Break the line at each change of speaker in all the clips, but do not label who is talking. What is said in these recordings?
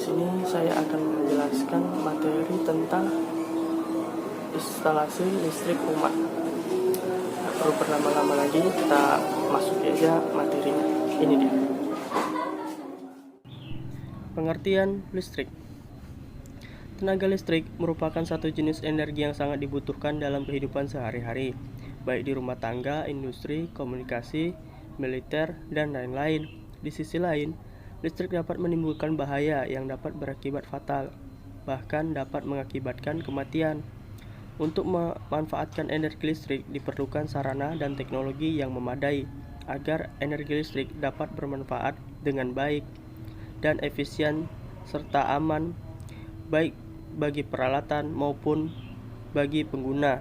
sini saya akan menjelaskan materi tentang instalasi listrik rumah. Nggak perlu berlama-lama lagi, kita masuk aja materinya. Ini dia. Pengertian listrik. Tenaga listrik merupakan satu jenis energi yang sangat dibutuhkan dalam kehidupan sehari-hari, baik di rumah tangga, industri, komunikasi, militer, dan lain-lain. Di sisi lain, listrik dapat menimbulkan bahaya yang dapat berakibat fatal, bahkan dapat mengakibatkan kematian. Untuk memanfaatkan energi listrik diperlukan sarana dan teknologi yang memadai agar energi listrik dapat bermanfaat dengan baik dan efisien serta aman baik bagi peralatan maupun bagi pengguna.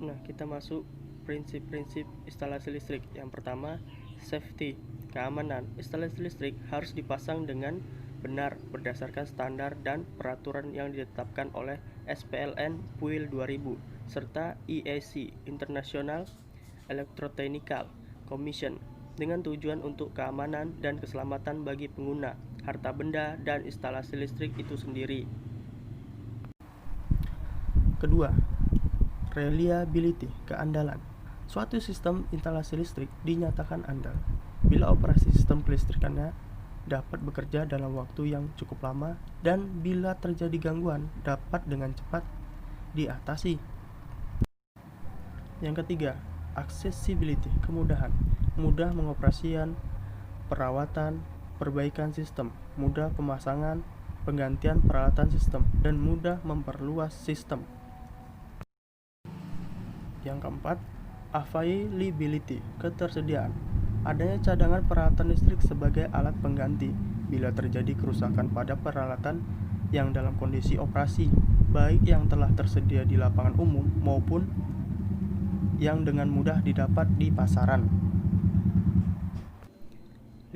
Nah, kita masuk prinsip-prinsip instalasi listrik. Yang pertama, safety, keamanan. Instalasi listrik harus dipasang dengan benar berdasarkan standar dan peraturan yang ditetapkan oleh SPLN PUIL 2000 serta IEC International Electrotechnical Commission dengan tujuan untuk keamanan dan keselamatan bagi pengguna, harta benda, dan instalasi listrik itu sendiri. Kedua, reliability, keandalan. Suatu sistem instalasi listrik dinyatakan andal bila operasi sistem kelistrikannya dapat bekerja dalam waktu yang cukup lama dan bila terjadi gangguan dapat dengan cepat diatasi. Yang ketiga, accessibility, kemudahan, mudah mengoperasikan, perawatan, perbaikan sistem, mudah pemasangan, penggantian peralatan sistem, dan mudah memperluas sistem. Yang keempat, availability, ketersediaan. Adanya cadangan peralatan listrik sebagai alat pengganti bila terjadi kerusakan pada peralatan yang dalam kondisi operasi, baik yang telah tersedia di lapangan umum maupun yang dengan mudah didapat di pasaran. 5.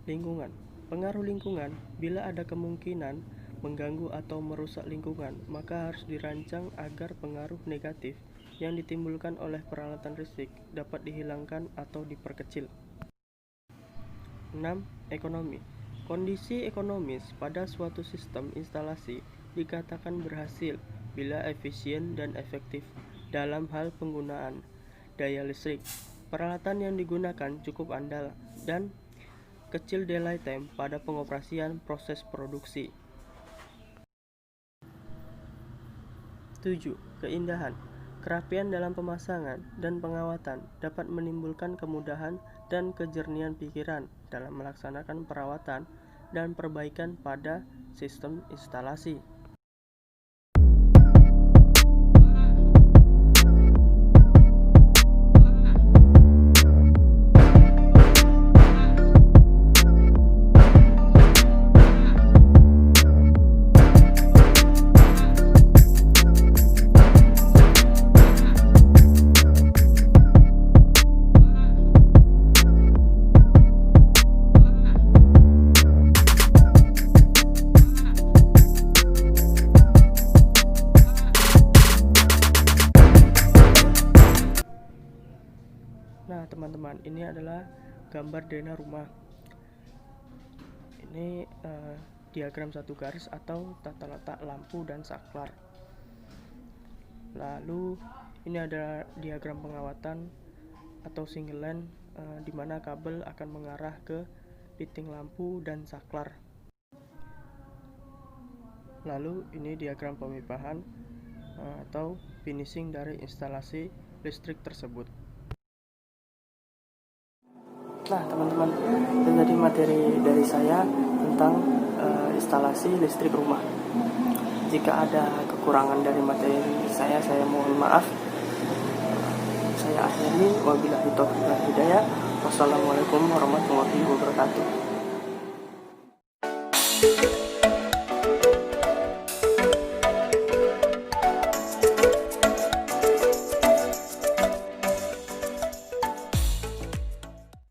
Lingkungan. Pengaruh lingkungan. Bila ada kemungkinan mengganggu atau merusak lingkungan, maka harus dirancang agar pengaruh negatif yang ditimbulkan oleh peralatan listrik dapat dihilangkan atau diperkecil. 6. Ekonomi. Kondisi ekonomis pada suatu sistem instalasi dikatakan berhasil bila efisien dan efektif dalam hal penggunaan daya listrik. Peralatan yang digunakan cukup andal dan kecil delay time pada pengoperasian proses produksi. 7. Keindahan. Kerapian dalam pemasangan dan pengawatan dapat menimbulkan kemudahan dan kejernihan pikiran dalam melaksanakan perawatan dan perbaikan pada sistem instalasi. Nah, teman-teman, ini adalah gambar denah rumah. Ini diagram satu garis atau tata letak lampu dan saklar. Lalu ini ada diagram pengawatan atau single line di mana kabel akan mengarah ke fitting lampu dan saklar. Lalu ini diagram pemipahan atau finishing dari instalasi listrik tersebut. Nah, teman-teman, itu tadi materi dari saya tentang instalasi listrik rumah. Jika ada kekurangan dari materi saya mohon maaf. Saya akhiri, wabillahi taufiq wal hidayah. Wassalamualaikum warahmatullahi wabarakatuh.